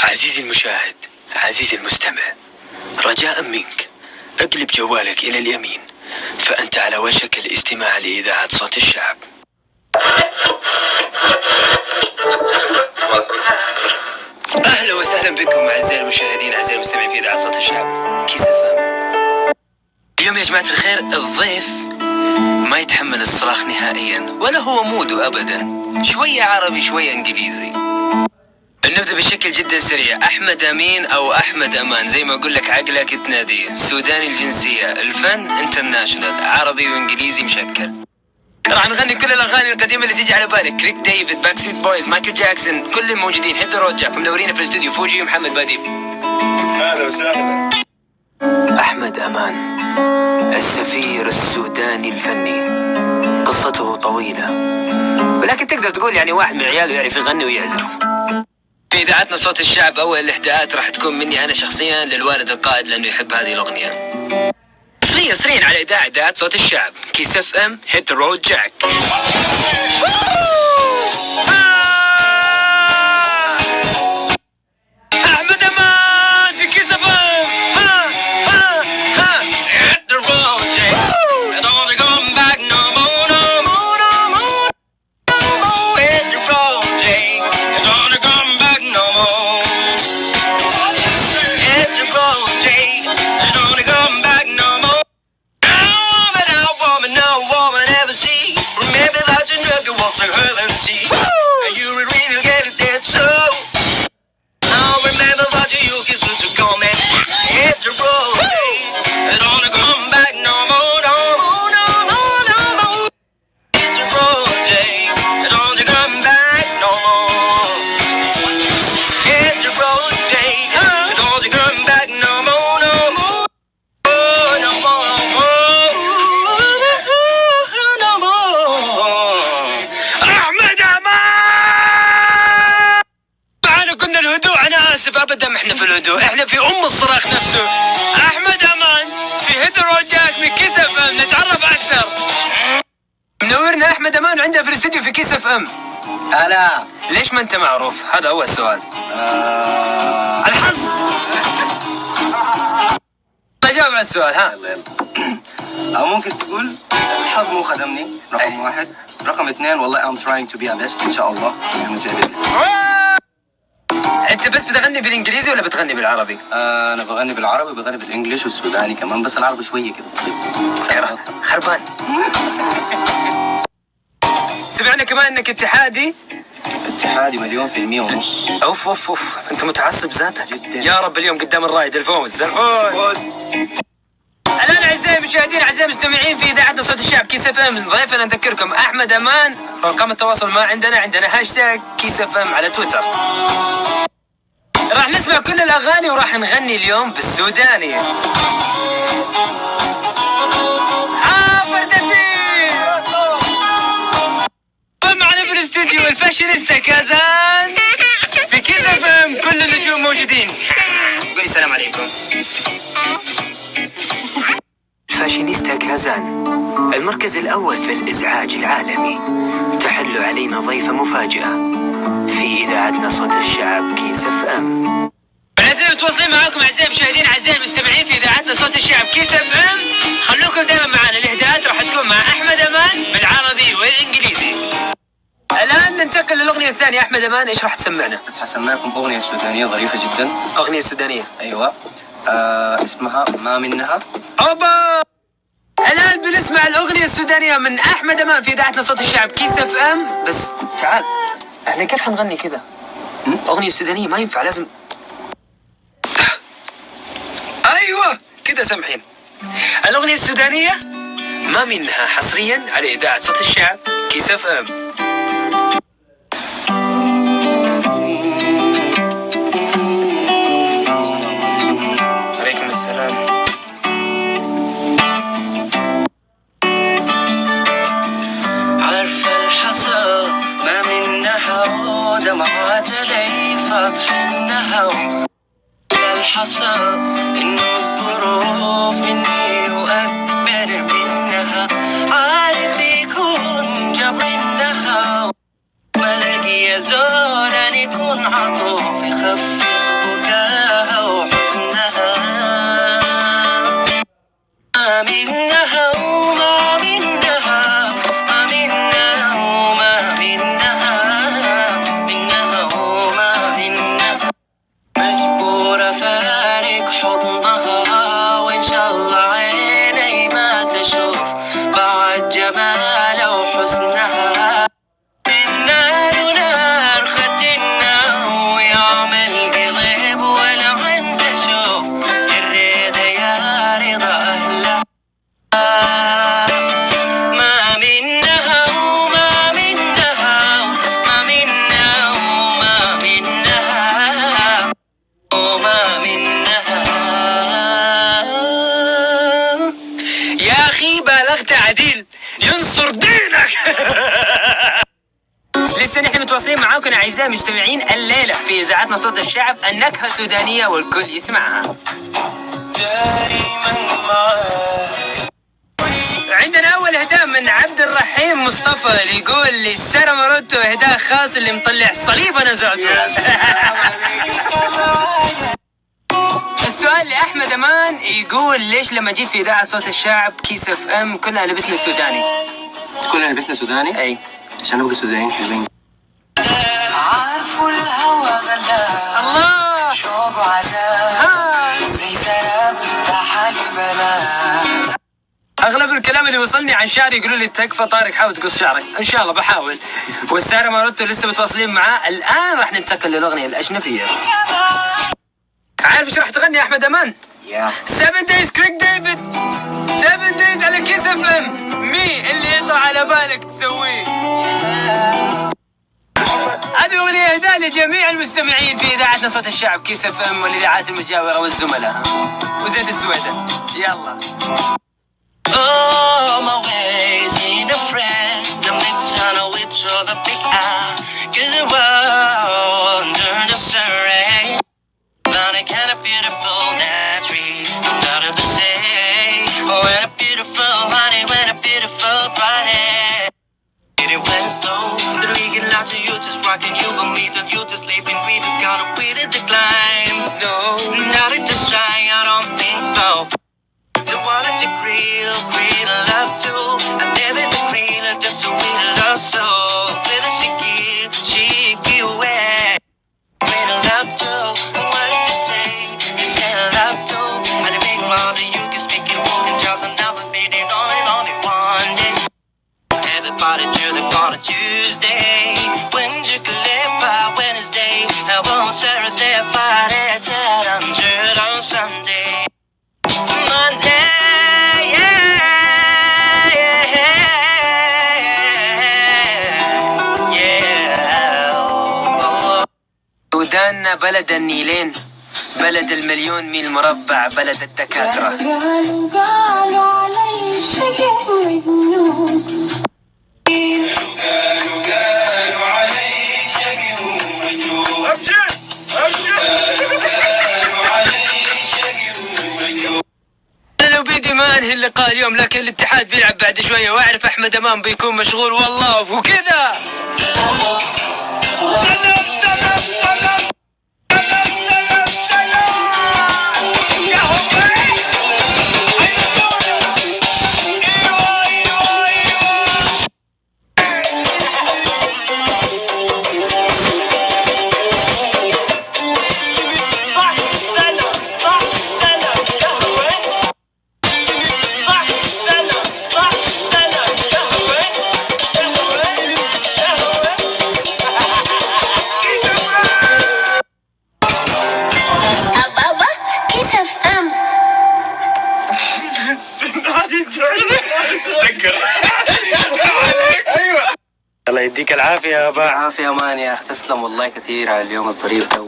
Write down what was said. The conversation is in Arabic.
عزيزي المشاهد، عزيزي المستمع، رجاء منك اقلب جوالك إلى اليمين، فأنت على وشك الاستماع لإذاعة صوت الشعب. أهلا وسهلا بكم أعزائي المشاهدين، أعزائي المستمعين في إذاعة صوت الشعب كيس FM. اليوم يا جماعة الخير الضيف ما يتحمل الصراخ نهائيا، ولا هو موده أبدا، شوية عربي شوية إنجليزي. نبدأ بشكل جدا سريع. أحمد أمين أو أحمد أمان زي ما أقول لك عقلك تناديه، سوداني الجنسية، الفن انترناشونال، عربي وإنجليزي مشكل. راح نغني كل الأغاني القديمة اللي تيجي على بالك، كريك ديفيد، باك ستريت بويز، مايكل جاكسون، كل الموجودين. هيد رود جاك منورين في الاستوديو، فوجي ومحمد باديب. أهلا وسهلا. أحمد أمان السفير السوداني الفني، قصته طويلة، ولكن تقدر تقول يعني واحد من عياله يعرف يغني ويعزف. في إذاعتنا صوت الشعب أول الإهداءات راح تكون مني أنا شخصيا للوالد القائد لأنه يحب هذه الأغنية. سريع على إذاعة صوت الشعب كيس FM. هيت رود جاك. أحمد أمان في كيس FM. هيت رود جاك. Don't come back no more, no more, no more, no more. Hit the road, Jake. Don't come back no more. Hit the road, Jake. Don't come back no more. No woman ever see. Remember that you never was a hell and see. And you really get it dead so. Now remember that you used to come and hit the road. Don't come back no more, no more, no more, no more. Hit the road, don't come back no more. Hit the road, don't come back no more, no more. No more, no more. أحمد أمان. معنا كنا الهدوء، أنا آسف أبدا، ما إحنا في الهدوء، إحنا في الصراخ نفسه. أحمد أمان في هيد رود جاك من كيس FM. نتعرف أكثر. منورنا أحمد أمان عندنا في الاستديو في كيس FM. هلا. ليش ما أنت معروف؟ هذا أول سؤال. الحظ. جاوب على السؤال ها. أو ممكن تقول الحظ مو خدمني، رقم واحد. رقم اثنين والله I'm trying to be a best إن شاء الله. أنت بس بتغني بالإنجليزي ولا بتغني بالعربي؟ أنا بغني بالعربي، بغني بالإنجليش والسوداني كمان، بس العربي شوية كده بسيط. خربان. سمعنا كمان إنك اتحادي. اتحادي 100% أوف أوف أوف، أنت متعصب ذاتك جدا. يا رب اليوم قدام الرائد الفوز الفوز. الآن أعزائي المشاهدين، أعزائي المستمعين في إذاعتنا صوت الشعب كيس FM، ضيفنا نذكركم أحمد أمان. رقم التواصل ما عندنا هاشتاج كيس FM على تويتر. راح نسمع كل الأغاني وراح نغني اليوم بالسوداني. فردتي معنا في الاستديو الفاشينيستا كازان في كيس FM، كل النجوم موجودين. قولي السلام عليكم. فاشينيستا كازان المركز الأول في الإزعاج العالمي، تحل علينا ضيفة مفاجئة في إذاعتنا صوت الشعب كيس FM. أعزائي متواصلين معاكم أعزائي المشاهدين، أعزائي المستمعين في إذاعتنا صوت الشعب كيس FM. خلوكم دائما معنا، الإهداءات راح تكون مع أحمد أمان بالعربي والإنجليزي. الآن ننتقل للأغنية الثانية. أحمد أمان إيش راح تسمعنا؟ حسمعكم أغنية سودانية ظريفة جدا. أغنية سودانية؟ أيوة. اسمها ما منها. أوبا. الآن بنسمع الأغنية السودانية من أحمد أمان في إذاعتنا صوت الشعب كيس FM. بس تعال، احنا كيف حنغني كذا؟ أغنية سودانية ما ينفع، لازم أيوة كذا سمحين. الأغنية السودانية ما منها، حصريا على إذاعة صوت الشعب كيس FM. عليكم السلام. عارفة الحصى ما منها ودمعات لي فتح النهى. الحصى إنه الظروف إني أكبر منها، عارف يكون جبر النهى، ما لقي زول أن يكون عطوف يخفف بديل ينصر دينك. لسه نحن متواصلين معاكم اعزائي المستمعين الليله في اذاعتنا صوت الشعب، النكهه سودانيه والكل يسمعها. دائما معاك. عندنا اول اهداء من عبد الرحيم مصطفى اللي يقول لسارة ماروتو اهداء خاص اللي مطلع صليب انا زعته. السؤال لاحمد امان يقول ليش لما جيت في اذاعه صوت الشعب كيس اف ام كلنا لبسنا سوداني؟ كلنا لبسنا سوداني؟ اي عشان نبقى سودانيين حلوين. عارفوا الهوى غلا الله شوق وعذاب زي سلام حالي بلا. اغلب الكلام اللي وصلني عن شعري يقولوا لي تكفى طارق حاول تقص شعرك. ان شاء الله بحاول. والسارة ماروتو لسه متواصلين معاه. الان راح ننتقل للاغنيه الاجنبيه. عارف ايش راح تغني يا احمد امان؟ 7 days كريك ديفيد 7 days على كيس اف ام. مي اللي يطلع على بالك تسويه. هذه اغنيه اهداء لجميع المستمعين في اذاعتنا صوت الشعب كيس اف ام والاذاعات المجاوره والزملاء وزيد السويدة. يلا. Oh, my ways in a friend, the mix on a witch or the big eye, 'cause the world under the sun, not a kind of beautiful night tree, not to say, oh, when a beautiful honey, when a beautiful body. It went slow, the league out to you, just rocking you, but me that you just leaving, we don't gotta wait at the climb. No, not it just try, I don't think so. The water to real love too. I never the green, just a real love so. With a shaky way. Real love too. What did you say? You said love too. And the big round of you can speak in broken jaws and never made it only one day. Everybody choosing on a Tuesday. When you could live by Wednesday. I won't Saturday, Friday, Saturday, on Sunday. Monday, سوداننا بلد النيلين، بلد المليون ميل مربع، بلد الدكاترة. قالوا علي شقي ومجنون. قالوا علي شقي ومجنون. أبشر لو بيدي ما انهي اللقاء اليوم، لكن الاتحاد بيلعب بعد شويه واعرف احمد امان بيكون مشغول والله وكذا. الله يديك العافية يا با. العافية مان يا أخ، تسلم والله كثير على اليوم الظريف ده.